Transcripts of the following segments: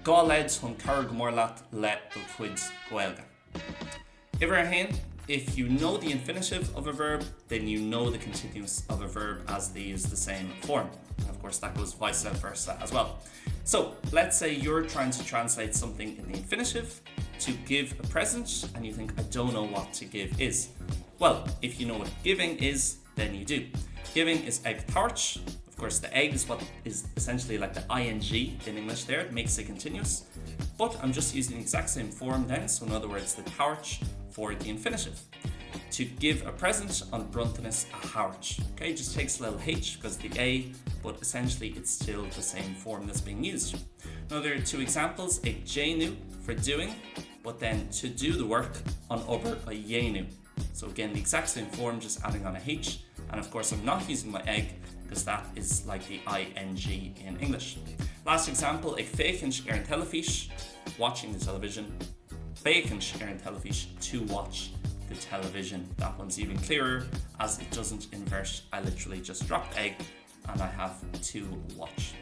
Gá leid chun cabhrú go mór leat le do chuid Gaeilge. If you know the infinitive of a verb, then you know the continuous of a verb as they use the same form. And of course that goes vice versa as well. So let's say you're trying to translate something in the infinitive to give a present and you think, I don't know what to give is. Well, if you know what giving is, then you do. Giving is ag tarch. Of course, the egg is what is essentially like the ing in English there. It makes it continuous. But I'm just using the exact same form then. So in other words, the tarch for the infinitive. To give a present on bruntanis a harch. Okay, it just takes a little h because the a, but essentially it's still the same form that's being used. Now there are two examples, a jenu for doing, but then to do the work on over a yenu. So again, the exact same form, just adding on a h. And of course, I'm not using my egg because that is like the ing in English. Last example, ag fécinch ar an telefish, watching the television. Fécinch ar an telefish, to watch the television. That one's even clearer as it doesn't invert. I literally just dropped egg and I have to watch.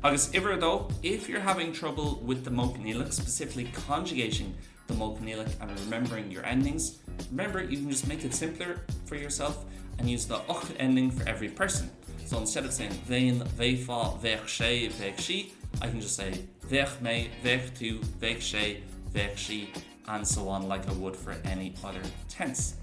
Agus iver though, if you're having trouble with the Mócnílic, specifically conjugating the Mócnílic and remembering your endings, remember you can just make it simpler for yourself and use the och ending for every person. So instead of saying vein, veifa, veich sé, veich she, I can just say veich me, veich tu, veich sé, veich she, and so on, like I would for any other tense.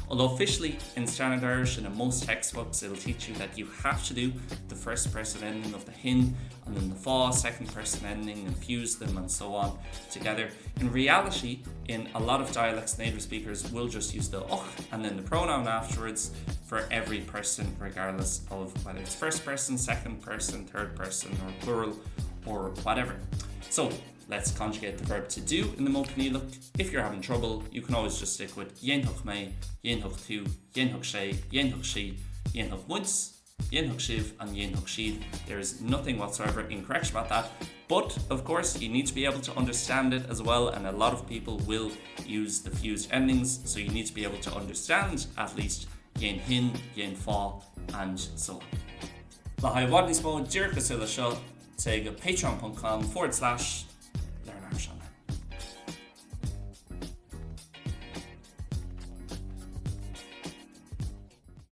Although officially in Standard Irish and in most textbooks it'll teach you that you have to do the first person ending of the hin and then the fa second person ending and fuse them and so on together. In reality, in a lot of dialects, native speakers will just use the och and then the pronoun afterwards for every person, regardless of whether it's first person, second person, third person, or plural, or whatever. So let's conjugate the verb to do in the Mócnílic. If you're having trouble, you can always just stick with dhéanfach me, dhéanfach tú, dhéanfach sé, dhéanfach sí, dhéanfach muid, dhéanfach siv, and dhéanfach siad. There is nothing whatsoever incorrect about that. But of course, you need to be able to understand it as well, and a lot of people will use the fused endings, so you need to be able to understand at least dhéan hin, dhéan fá, and so on. La haid wadní smó, dúrchas uile seo, take patreon.com/